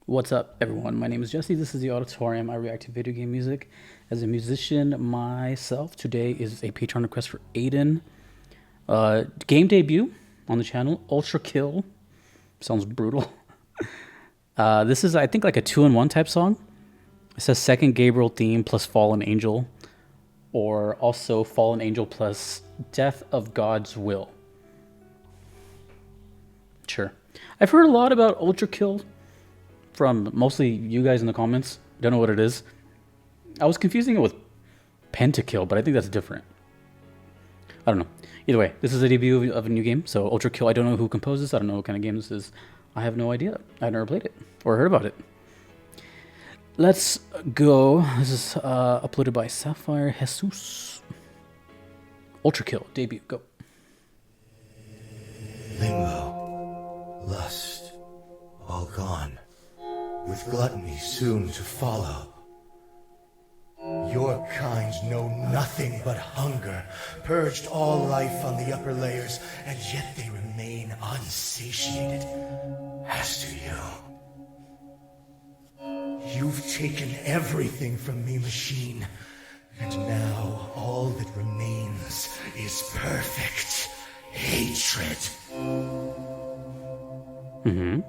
What's up, everyone? My name is Jesse. This is the Auditorium. I react to video game music as a musician myself. Today is a Patreon request for Aiden. Game debut on the channel, ULTRAKILL. Sounds brutal. This is, I think, like a 2-in-1 type song. It says Second Gabriel theme plus Fallen Angel, or also Fallen Angel plus Death of God's Will. Sure. I've heard a lot about ULTRAKILL from mostly you guys in the comments. Don't know what it is. I was confusing it with Pentakill, but I think that's different. I don't know. Either way, this is a debut of a new game. So ULTRAKILL, I don't know who composed this. I don't know what kind of game this is. I have no idea. I've never played it or heard about it. Let's go. This is uploaded by Sapphire Jesus. ULTRAKILL, debut, go. Limbo, lust, all gone, with gluttony soon to follow. Your kind know nothing but hunger, purged all life on the upper layers, and yet they remain unsatiated. As do you. You've taken everything from me, machine, and now all that remains is perfect hatred. Mm-hmm.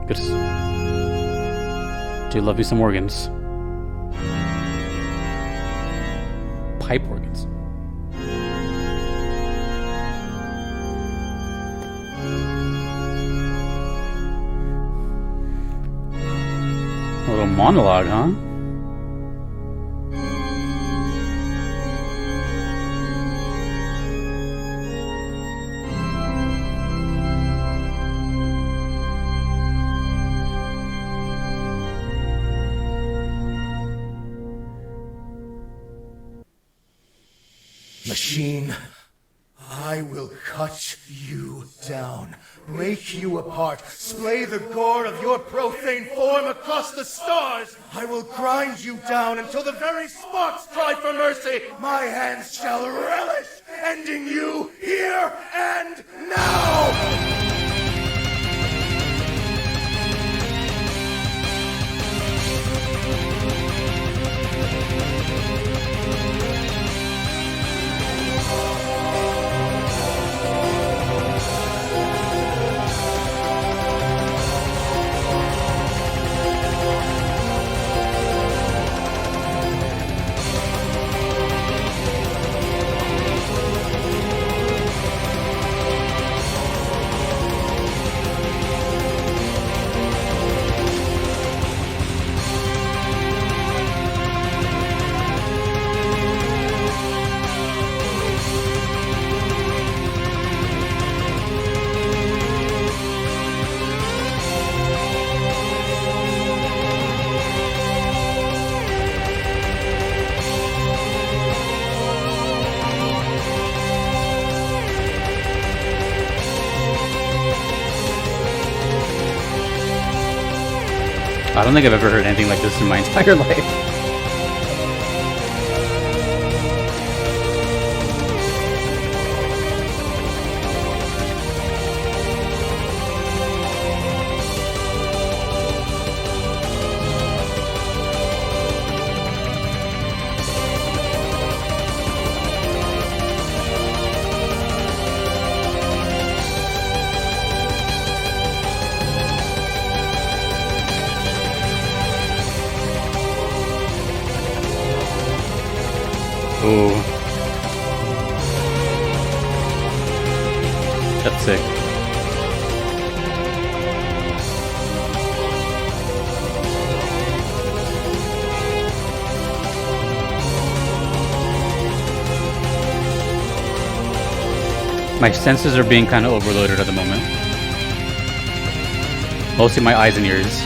Good. Do love you some organs. Pipe organs. A little monologue, huh? Machine, I will cut you down, break you apart, splay the gore of your profane form across the stars. I will grind you down until the very sparks cry for mercy. My hands shall relish ending you here and now. I don't think I've ever heard anything like this in my entire life. Ooh. That's sick. My senses are being kind of overloaded at the moment. Mostly my eyes and ears.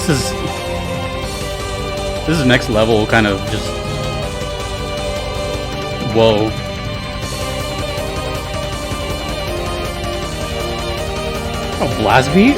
This is next level, kind of just. Whoa. Oh, blast beat?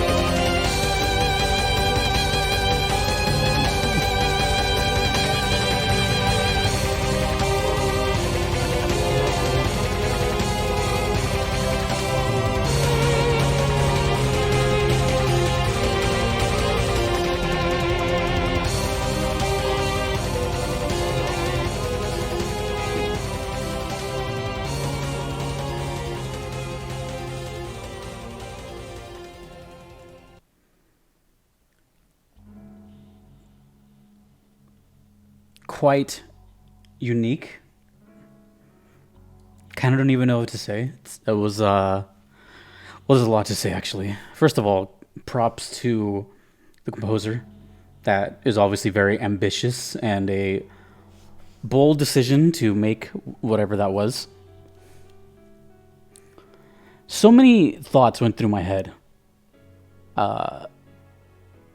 Quite unique. Kind of don't even know what to say. It was well, there's a lot to say actually. First of all, props to the composer. That is obviously very ambitious and a bold decision to make whatever that was. So many thoughts went through my head.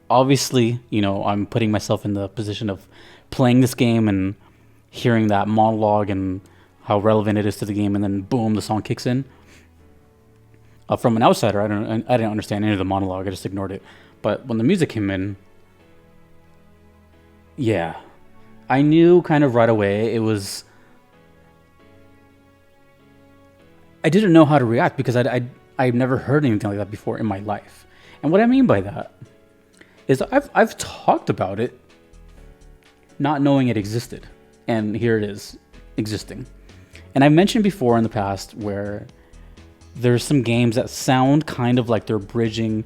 Obviously, you know, I'm putting myself in the position of playing this game and hearing that monologue and how relevant it is to the game, and then boom, the song kicks in. From an outsider, I didn't understand any of the monologue. I just ignored it. But when the music came in, yeah, I knew kind of right away it was. I didn't know how to react because I've never heard anything like that before in my life. And what I mean by that is I've talked about it, not knowing it existed, and here it is, existing. And I've mentioned before in the past where there's some games that sound kind of like they're bridging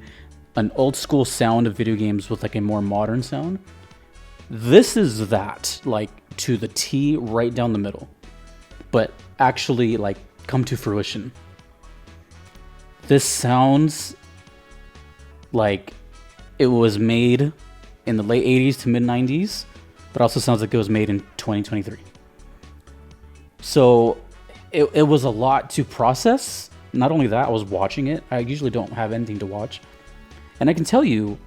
an old school sound of video games with like a more modern sound. This is that, like, to the T, right down the middle, but actually like come to fruition. This sounds like it was made in the late 80s to mid 90s, but also sounds like it was made in 2023. So it was a lot to process. Not only that, I was watching it. I usually don't have anything to watch. And I can tell you,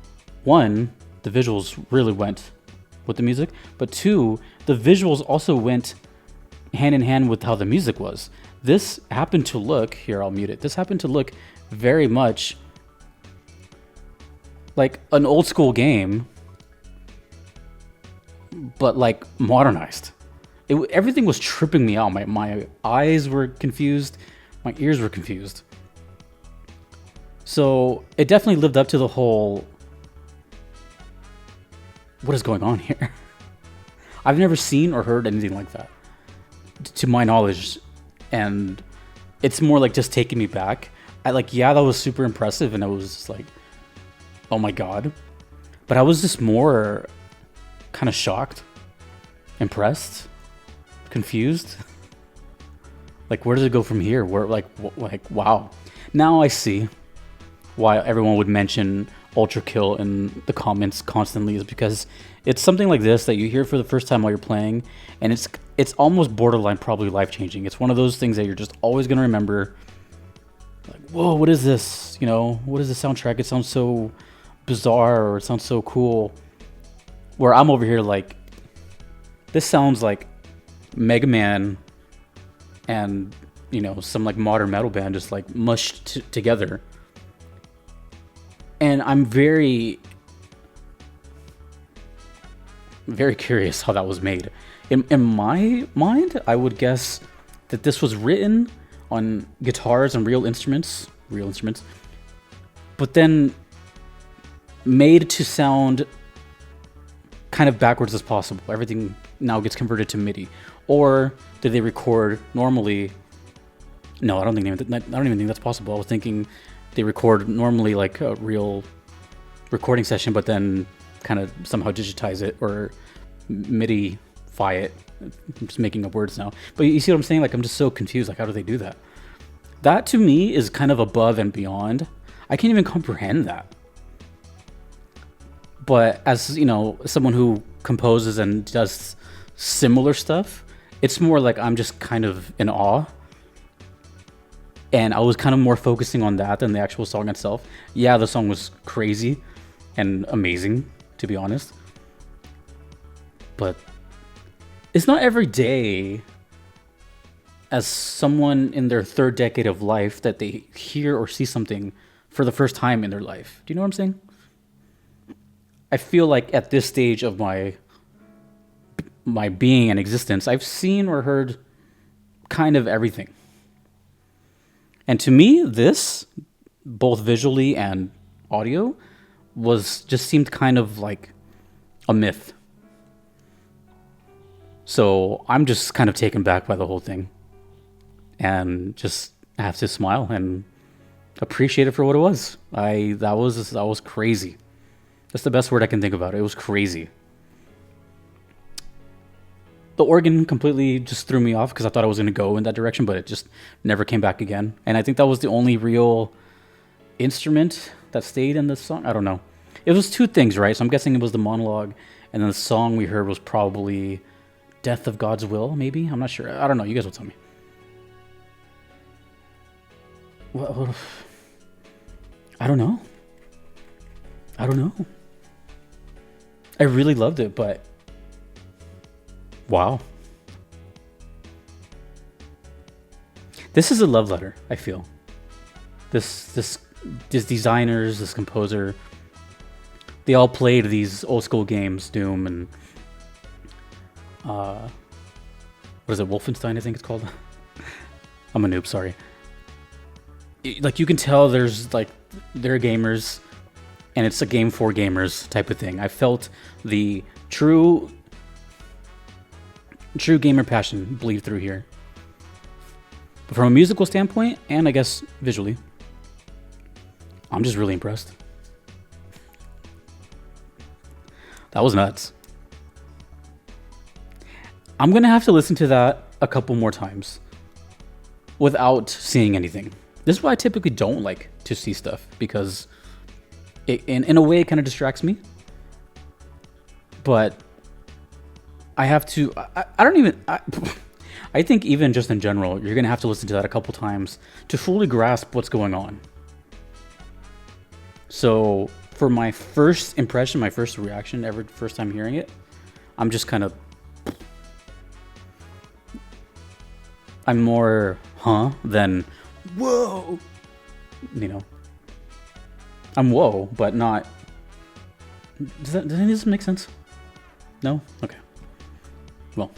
one, the visuals really went with the music, but two, the visuals also went hand in hand with how the music was. This happened to look, here I'll mute it, this happened to look very much like an old school game, but like modernized. Everything was tripping me out. My eyes were confused, my ears were confused. So it definitely lived up to the whole, what is going on here? I've never seen or heard anything like that, to my knowledge. And it's more like just taking me back. Yeah, that was super impressive, and I was just like, oh my god. But I was just more kind of shocked, impressed, confused. Like, where does it go from here? Where, like, wow. Now I see why everyone would mention ULTRAKILL in the comments constantly, is because it's something like this that you hear for the first time while you're playing, and it's almost borderline probably life-changing. It's one of those things that you're just always going to remember. Like, whoa, what is this? You know, what is the soundtrack? It sounds so bizarre, or it sounds so cool. Where I'm over here like, this sounds like Mega Man and, you know, some like modern metal band just like mushed together. And I'm very, very curious how that was made. In my mind, I would guess that this was written on guitars and real instruments, but then made to sound kind of backwards as possible. Everything now gets converted to MIDI. Or did they record normally? No, I don't even think that's possible. I was thinking they record normally like a real recording session, but then kind of somehow digitize it or MIDI-fy it. I'm just making up words now. But you see what I'm saying? Like, I'm just so confused. Like, how do they do that? That to me is kind of above and beyond. I can't even comprehend that. But as, you know, someone who composes and does similar stuff, it's more like I'm just kind of in awe. And I was kind of more focusing on that than the actual song itself. Yeah, the song was crazy and amazing to be honest. But it's not every day as someone in their third decade of life that they hear or see something for the first time in their life. Do you know what I'm saying? I feel like at this stage of my being and existence, I've seen or heard kind of everything. And to me, this, both visually and audio, just seemed kind of like a myth. So I'm just kind of taken back by the whole thing, and just have to smile and appreciate it for what it was. That was crazy. That's the best word I can think about. It was crazy. The organ completely just threw me off because I thought I was going to go in that direction, but it just never came back again. And I think that was the only real instrument that stayed in the song. I don't know. It was two things, right? So I'm guessing it was the monologue, and then the song we heard was probably Death of God's Will, maybe? I'm not sure. I don't know. You guys will tell me. Well, I don't know. I really loved it, but wow. This is a love letter, I feel. This designers, this composer, they all played these old school games, Doom and what is it, Wolfenstein, I think it's called. I'm a noob, sorry. Like, you can tell they're gamers, and it's a game for gamers type of thing. I felt the true gamer passion bleed through here. But from a musical standpoint, and I guess visually, I'm just really impressed. That was nuts. I'm gonna have to listen to that a couple more times without seeing anything. This is why I typically don't like to see stuff, because in a way it kind of distracts me. But I have to, I think even just in general, you're gonna have to listen to that a couple times to fully grasp what's going on. So for my first impression, my first reaction ever, first time hearing it, I'm just kind of, I'm more than whoa, you know. I'm whoa, but not. Does any of this make sense? No? Okay. Well,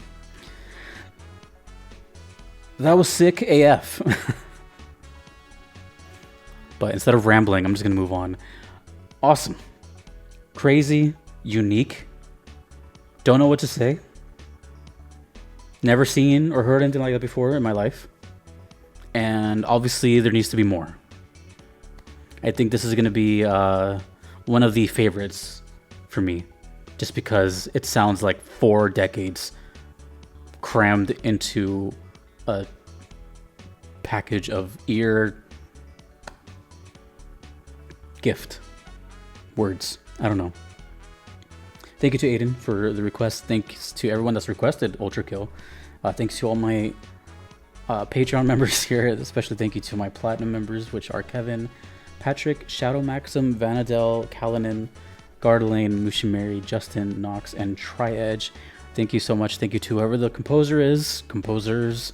that was sick AF. But instead of rambling, I'm just gonna move on. Awesome. Crazy. Unique. Don't know what to say. Never seen or heard anything like that before in my life. And obviously there needs to be more. I think this is going to be one of the favorites for me, just because it sounds like 4 decades crammed into a package of ear gift words. I don't know. Thank you to Aiden for the request. Thanks to everyone that's requested ULTRAKILL. Thanks to all my Patreon members here. Especially thank you to my Platinum members, which are Kevin, Patrick, Shadow Maxim, Vanadel, Kalanin, Gardelane, Mushimari, Justin, Knox, and Tri-Edge. Thank you so much. Thank you to whoever the composer is. Composers,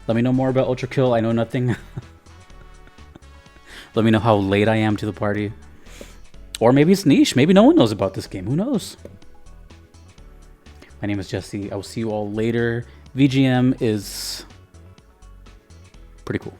let me know more about ULTRAKILL. I know nothing. Let me know how late I am to the party. Or maybe it's niche. Maybe no one knows about this game. Who knows? My name is Jesse. I will see you all later. VGM is pretty cool.